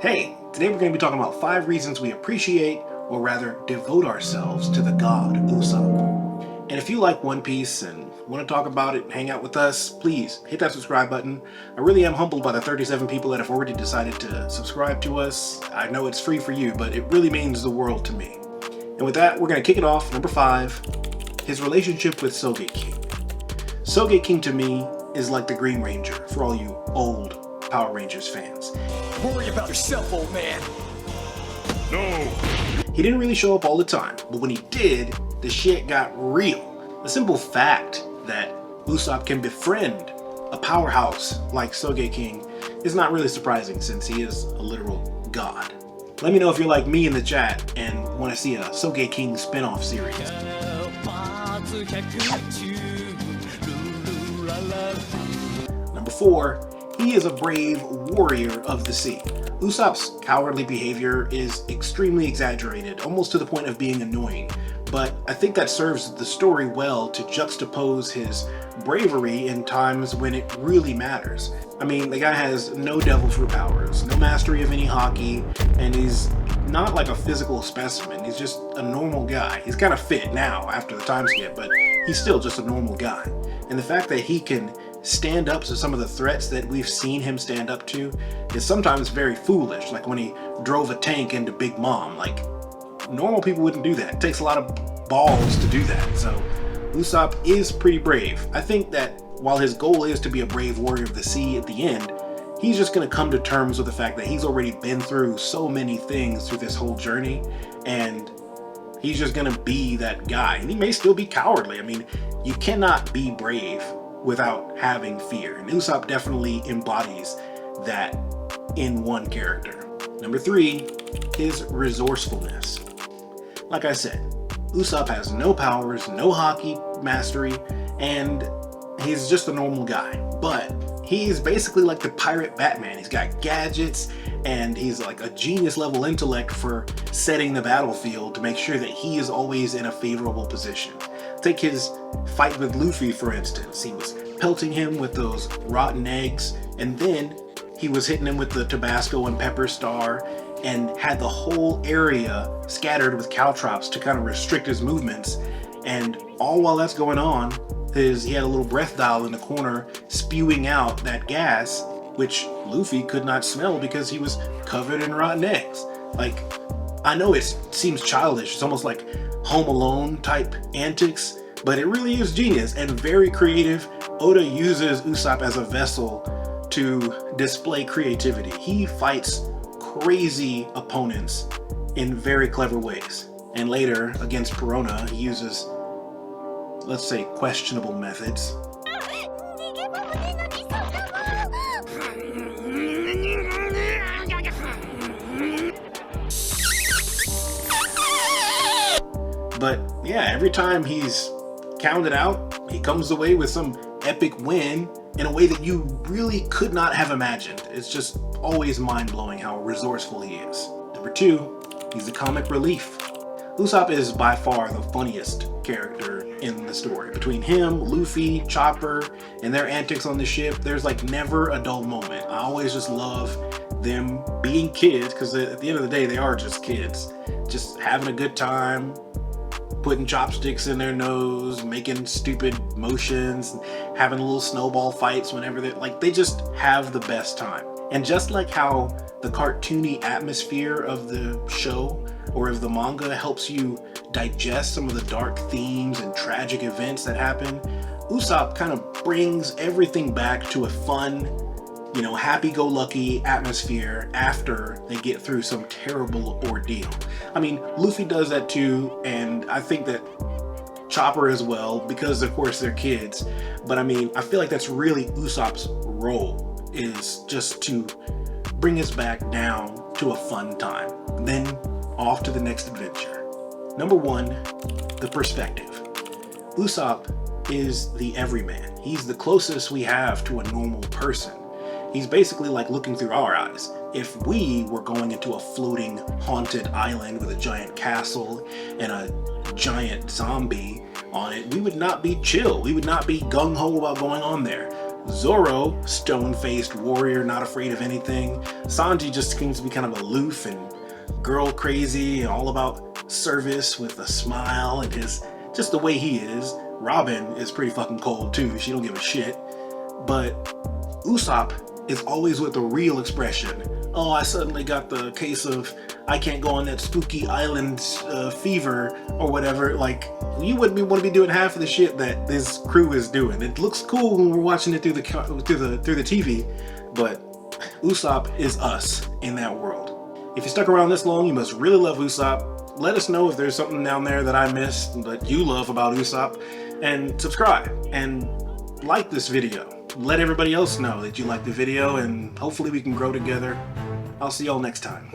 Hey, today we're going to be talking about 5 reasons we appreciate, or rather devote ourselves to the god Usopp. And if you like One Piece and want to talk about it and hang out with us, please hit that subscribe button. I really am humbled by the 37 people that have already decided to subscribe to us. I know it's free for you, but it really means the world to me. And with that, we're going to kick it off. Number 5, his relationship with Sogeking. Sogeking to me is like the Green Ranger for all you old Power Rangers fans. Worry about yourself, old man. No! He didn't really show up all the time, but when he did, the shit got real. The simple fact that Usopp can befriend a powerhouse like Sogeking is not really surprising since he is a literal god. Let me know if you're like me in the chat and want to see a Sogeking spin-off series. Number 4, he is a brave warrior of the sea. Usopp's cowardly behavior is extremely exaggerated, almost to the point of being annoying, but I think that serves the story well to juxtapose his bravery in times when it really matters. I mean, the guy has no devil fruit powers, no mastery of any hockey, and he's not like a physical specimen. He's just a normal guy. He's kind of fit now after the time skip, but he's still just a normal guy. And the fact that he can stand up to some of the threats that we've seen him stand up to is sometimes very foolish, like when he drove a tank into Big Mom. Like, normal people wouldn't do that. It takes a lot of balls to do that. So Usopp is pretty brave. I think that while his goal is to be a brave warrior of the sea at the end, he's just going to come to terms with the fact that he's already been through so many things through this whole journey, and he's just going to be that guy. And he may still be cowardly. I mean, you cannot be brave without having fear, and Usopp definitely embodies that in one character. Number 3, his resourcefulness. Like I said, Usopp has no powers, no hockey mastery, and he's just a normal guy, but he's basically like the pirate Batman. He's got gadgets, and he's like a genius level intellect for setting the battlefield to make sure that he is always in a favorable position. Take his fight with Luffy, for instance. He was pelting him with those rotten eggs, and then he was hitting him with the Tabasco and Pepper Star, and had the whole area scattered with caltrops to kind of restrict his movements. And all while that's going on, he had a little breath dial in the corner spewing out that gas, which Luffy could not smell because he was covered in rotten eggs. Like, I know it seems childish, it's almost like Home Alone type antics, but it really is genius and very creative. Oda uses Usopp as a vessel to display creativity. He fights crazy opponents in very clever ways. And later, against Perona, he uses, let's say, questionable methods. But yeah, every time he's counted out, he comes away with some epic win in a way that you really could not have imagined. It's just always mind-blowing how resourceful he is. Number 2, he's the comic relief. Usopp is by far the funniest character in the story. Between him, Luffy, Chopper, and their antics on the ship, there's like never a dull moment. I always just love them being kids, because at the end of the day, they are just kids. Just having a good time, putting chopsticks in their nose, making stupid motions, having little snowball fights whenever they just have the best time. And just like how the cartoony atmosphere of the show or of the manga helps you digest some of the dark themes and tragic events that happen, Usopp kind of brings everything back to a fun, happy-go-lucky atmosphere after they get through some terrible ordeal. I mean, Luffy does that too, and I think that Chopper as well, because of course they're kids. But I mean, I feel like that's really Usopp's role, is just to bring us back down to a fun time, then off to the next adventure. Number 1, the perspective. Usopp is the everyman. He's the closest we have to a normal person. He's basically like looking through our eyes. If we were going into a floating haunted island with a giant castle and a giant zombie on it, we would not be chill. We would not be gung-ho about going on there. Zoro, stone-faced warrior, not afraid of anything. Sanji just seems to be kind of aloof and girl crazy and all about service with a smile and just the way he is. Robin is pretty fucking cold too. She don't give a shit. But Usopp is always with a real expression. Oh, I suddenly got the case of I can't go on that spooky island fever or whatever. Like, you wouldn't want to be doing half of the shit that this crew is doing. It looks cool when we're watching it through the TV, but Usopp is us in that world. If you stuck around this long, you must really love Usopp. Let us know if there's something down there that I missed that you love about Usopp, and subscribe and like this video. Let everybody else know that you like the video, and hopefully we can grow together. I'll see y'all next time.